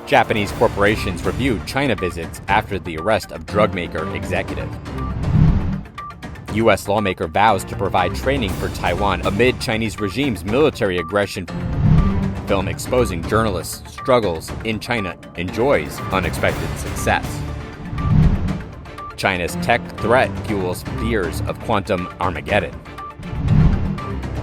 Japanese corporations reviewed China visits after the arrest of drugmaker executive. U.S. lawmaker vows to provide training for Taiwan amid Chinese regime's military aggression. Film exposing journalists' struggles in China enjoys unexpected success. China's tech threat fuels fears of quantum Armageddon.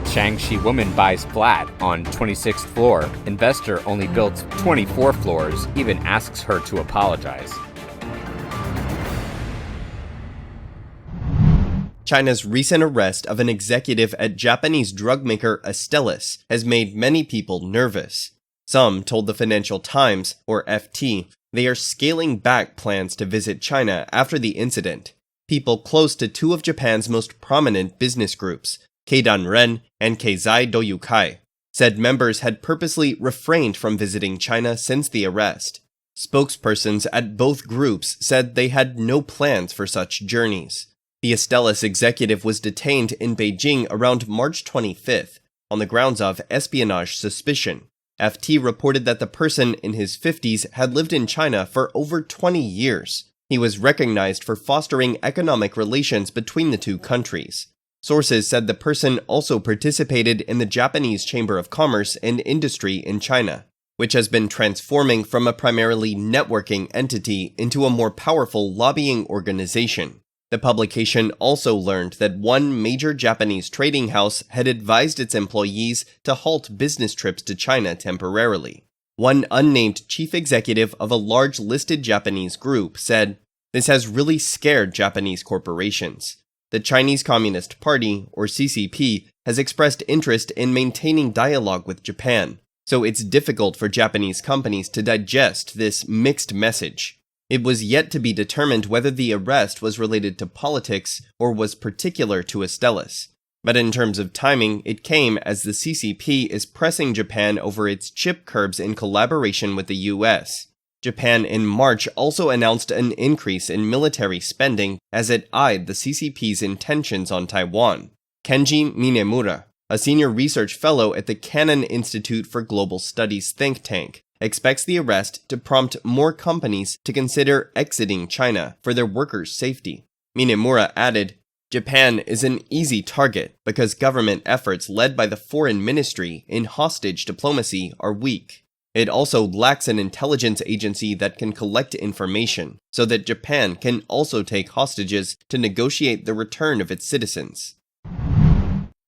Shaanxi woman buys flat on 26th floor. Investor only built 24 floors, even asks her to apologize. China's recent arrest of an executive at Japanese drugmaker Astellas has made many people nervous. Some told the Financial Times, or FT, they are scaling back plans to visit China after the incident. People close to two of Japan's most prominent business groups, Keidan Ren and Keizai Doyukai, said members had purposely refrained from visiting China since the arrest. Spokespersons at both groups said they had no plans for such journeys. The Astellas executive was detained in Beijing around March 25th on the grounds of espionage suspicion. FT reported that the person in his 50s had lived in China for over 20 years. He was recognized for fostering economic relations between the two countries. Sources said the person also participated in the Japanese Chamber of Commerce and Industry in China, which has been transforming from a primarily networking entity into a more powerful lobbying organization. The publication also learned that one major Japanese trading house had advised its employees to halt business trips to China temporarily. One unnamed chief executive of a large listed Japanese group said, "This has really scared Japanese corporations. The Chinese Communist Party, or CCP, has expressed interest in maintaining dialogue with Japan, so it's difficult for Japanese companies to digest this mixed message." It was yet to be determined whether the arrest was related to politics or was particular to Astellas. But in terms of timing, it came as the CCP is pressing Japan over its chip curbs in collaboration with the US. Japan in March also announced an increase in military spending as it eyed the CCP's intentions on Taiwan. Kenji Minemura, a senior research fellow at the Cannon Institute for Global Studies think tank, expects the arrest to prompt more companies to consider exiting China for their workers' safety. Minemura added, "Japan is an easy target because government efforts led by the foreign ministry in hostage diplomacy are weak. It also lacks an intelligence agency that can collect information so that Japan can also take hostages to negotiate the return of its citizens."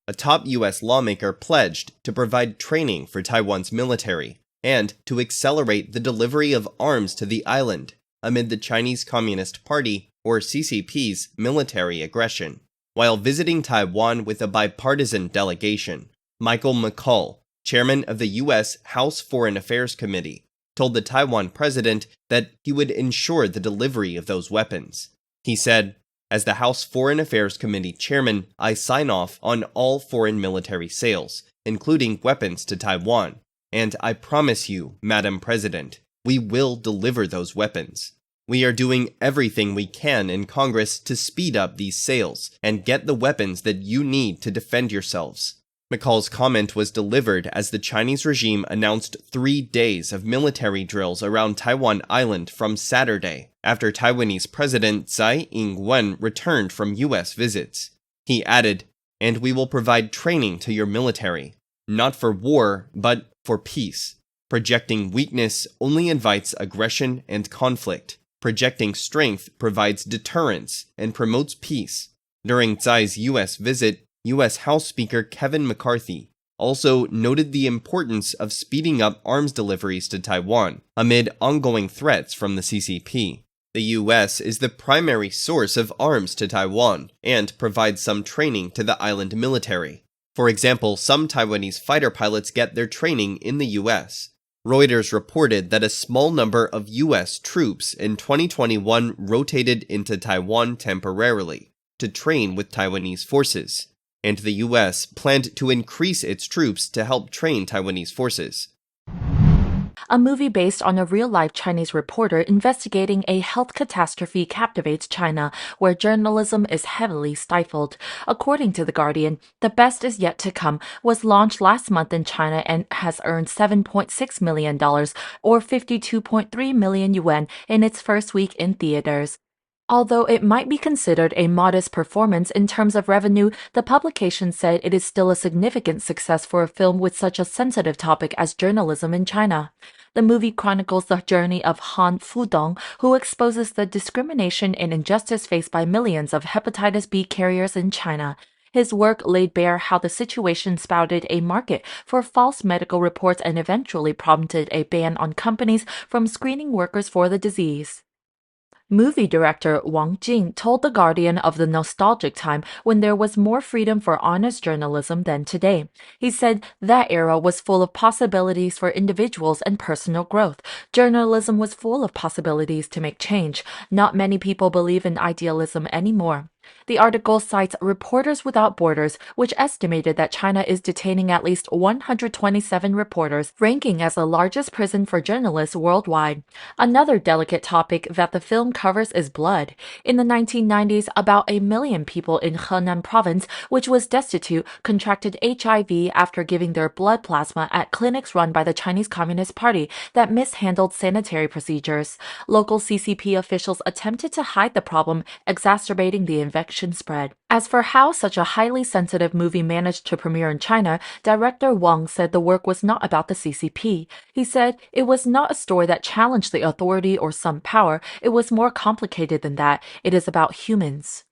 A top US lawmaker pledged to provide training for Taiwan's military and to accelerate the delivery of arms to the island amid the Chinese Communist Party, or CCP's, military aggression. While visiting Taiwan with a bipartisan delegation, Michael McCall, chairman of the U.S. House Foreign Affairs Committee, told the Taiwan president that he would ensure the delivery of those weapons. He said, "As the House Foreign Affairs Committee chairman, I sign off on all foreign military sales, including weapons to Taiwan. And I promise you, Madam President, we will deliver those weapons. We are doing everything we can in Congress to speed up these sales and get the weapons that you need to defend yourselves." McCall's comment was delivered as the Chinese regime announced 3 days of military drills around Taiwan Island from Saturday, after Taiwanese President Tsai Ing-wen returned from U.S. visits. He added, "And we will provide training to your military, not for war, but for peace. Projecting weakness only invites aggression and conflict. Projecting strength provides deterrence and promotes peace." During Tsai's U.S. visit, U.S. House Speaker Kevin McCarthy also noted the importance of speeding up arms deliveries to Taiwan amid ongoing threats from the CCP. The U.S. is the primary source of arms to Taiwan and provides some training to the island military. For example, some Taiwanese fighter pilots get their training in the U.S. Reuters reported that a small number of U.S. troops in 2021 rotated into Taiwan temporarily to train with Taiwanese forces, and the U.S. planned to increase its troops to help train Taiwanese forces. A movie based on a real-life Chinese reporter investigating a health catastrophe captivates China, where journalism is heavily stifled. According to The Guardian, The Best Is Yet to Come was launched last month in China and has earned $7.6 million or 52.3 million yuan in its first week in theaters. Although it might be considered a modest performance in terms of revenue, the publication said it is still a significant success for a film with such a sensitive topic as journalism in China. The movie chronicles the journey of Han Fudong, who exposes the discrimination and injustice faced by millions of hepatitis B carriers in China. His work laid bare how the situation sprouted a market for false medical reports and eventually prompted a ban on companies from screening workers for the disease. Movie director Wang Jing told The Guardian of the nostalgic time when there was more freedom for honest journalism than today. He said that era was full of possibilities for individuals and personal growth. Journalism was full of possibilities to make change. Not many people believe in idealism anymore. The article cites Reporters Without Borders, which estimated that China is detaining at least 127 reporters, ranking as the largest prison for journalists worldwide. Another delicate topic that the film covers is blood. In the 1990s, about 1 million people in Henan province, which was destitute, contracted HIV after giving their blood plasma at clinics run by the Chinese Communist Party that mishandled sanitary procedures. Local CCP officials attempted to hide the problem, exacerbating the infection spread. As for how such a highly sensitive movie managed to premiere in China, director Wang said the work was not about the CCP. He said it was not a story that challenged the authority or some power. It was more complicated than that. It is about humans.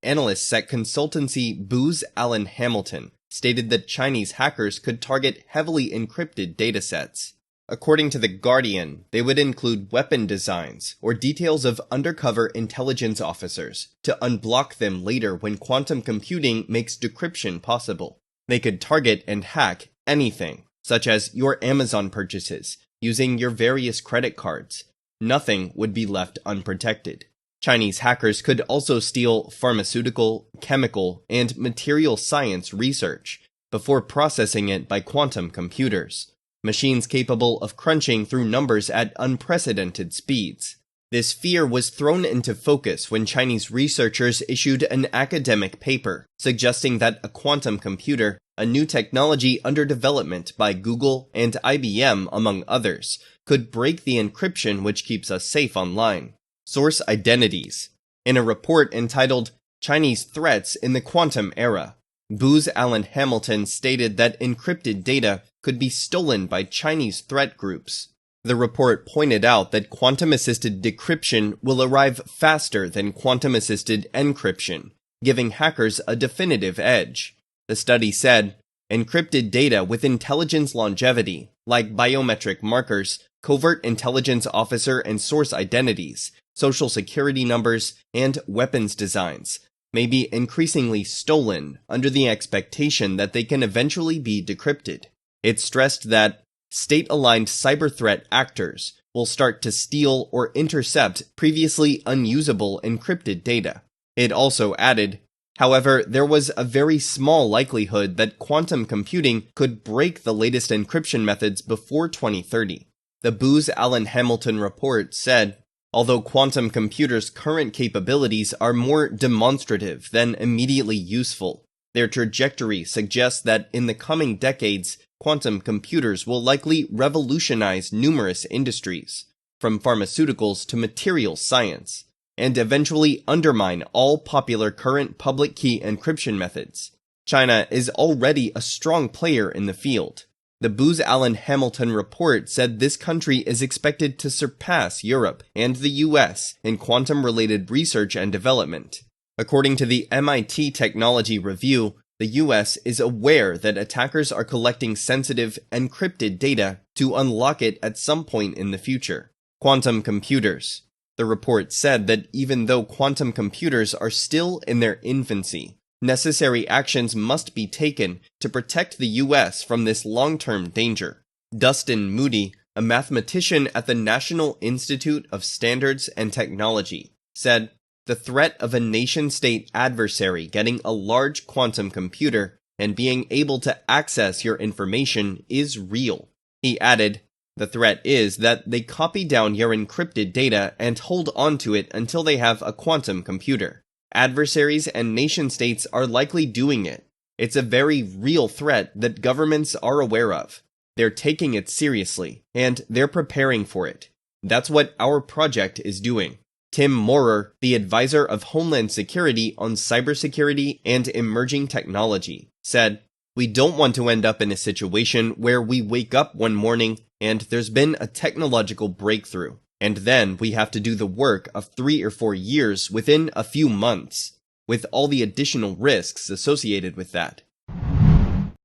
Analysts at consultancy Booz Allen Hamilton stated that Chinese hackers could target heavily encrypted datasets. According to The Guardian, they would include weapon designs or details of undercover intelligence officers to unblock them later when quantum computing makes decryption possible. They could target and hack anything, such as your Amazon purchases, using your various credit cards. Nothing would be left unprotected. Chinese hackers could also steal pharmaceutical, chemical, and material science research before processing it by quantum computers. Machines capable of crunching through numbers at unprecedented speeds. This fear was thrown into focus when Chinese researchers issued an academic paper suggesting that a quantum computer, a new technology under development by Google and IBM among others, could break the encryption which keeps us safe online. Source identities. In a report entitled Chinese Threats in the Quantum Era, Booz Allen Hamilton stated that encrypted data could be stolen by Chinese threat groups. The report pointed out that quantum-assisted decryption will arrive faster than quantum-assisted encryption, giving hackers a definitive edge. The study said, encrypted data with intelligence longevity, like biometric markers, covert intelligence officer and source identities, social security numbers, and weapons designs, may be increasingly stolen under the expectation that they can eventually be decrypted. It stressed that state-aligned cyber threat actors will start to steal or intercept previously unusable encrypted data. It also added, however, there was a very small likelihood that quantum computing could break the latest encryption methods before 2030. The Booz Allen Hamilton report said, although quantum computers' current capabilities are more demonstrative than immediately useful, their trajectory suggests that in the coming decades, quantum computers will likely revolutionize numerous industries, from pharmaceuticals to materials science, and eventually undermine all popular current public key encryption methods. China is already a strong player in the field. The Booz Allen Hamilton report said this country is expected to surpass Europe and the US in quantum-related research and development. According to the MIT Technology Review, the US is aware that attackers are collecting sensitive, encrypted data to unlock it at some point in the future. Quantum computers. The report said that even though quantum computers are still in their infancy, necessary actions must be taken to protect the US from this long-term danger. Dustin Moody, a mathematician at the National Institute of Standards and Technology, said, the threat of a nation-state adversary getting a large quantum computer and being able to access your information is real. He added, The threat is that they copy down your encrypted data and hold onto it until they have a quantum computer. Adversaries and nation-states are likely doing it. It's a very real threat that governments are aware of. They're taking it seriously, and they're preparing for it. That's what our project is doing. Tim Moorer, the advisor of Homeland Security on cybersecurity and emerging technology, said, "We don't want to end up in a situation where we wake up one morning and there's been a technological breakthrough, and then we have to do the work of 3 or 4 years within a few months, with all the additional risks associated with that."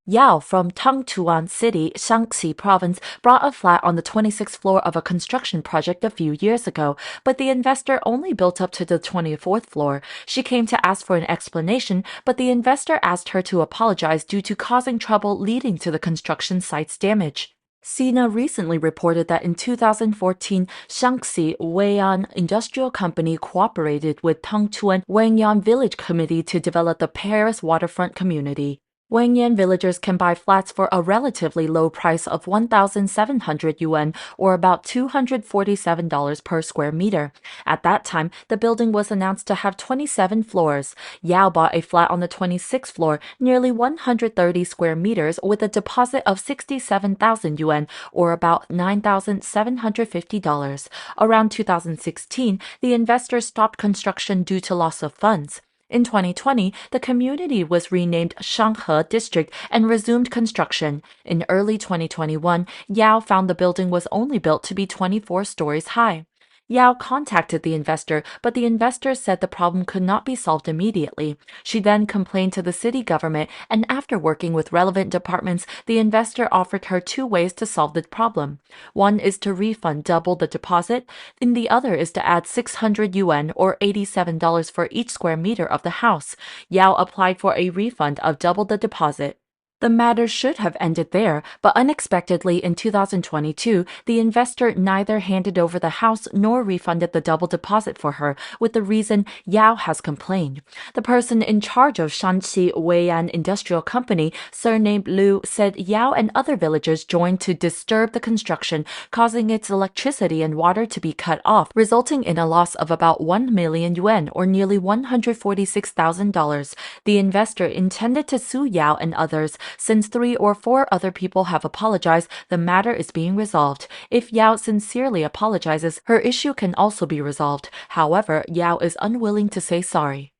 Yao from Taiwan City, Shaanxi province, bought a flat on the 26th floor of a construction project a few years ago, but the investor only built up to the 24th floor. She came to ask for an explanation, but the investor asked her to apologize due to causing trouble leading to the construction site's damage. Sina recently reported that in 2014, Shaanxi Weian Industrial Company cooperated with Tangchuan Wengyang Village Committee to develop the Paris waterfront community. Wengyang villagers can buy flats for a relatively low price of 1,700 yuan, or about $247 per square meter. At that time, the building was announced to have 27 floors. Yao bought a flat on the 26th floor, nearly 130 square meters, with a deposit of 67,000 yuan, or about $9,750. Around 2016, the investor stopped construction due to loss of funds. In 2020, the community was renamed Shaanxi District and resumed construction. In early 2021, Yao found the building was only built to be 24 stories high. Yao contacted the investor, but the investor said the problem could not be solved immediately. She then complained to the city government, and after working with relevant departments, the investor offered her 2 ways to solve the problem. One is to refund double the deposit, and the other is to add 600 yuan or $87 for each square meter of the house. Yao applied for a refund of double the deposit. The matter should have ended there, but unexpectedly in 2022, the investor neither handed over the house nor refunded the double deposit for her, with the reason Yao has complained. The person in charge of Shaanxi Weian Industrial Company, surnamed Liu, said Yao and other villagers joined to disturb the construction, causing its electricity and water to be cut off, resulting in a loss of about 1 million yuan, or nearly $146,000. The investor intended to sue Yao and others. Since 3 or 4 other people have apologized, the matter is being resolved. If Yao sincerely apologizes, her issue can also be resolved. However, Yao is unwilling to say sorry.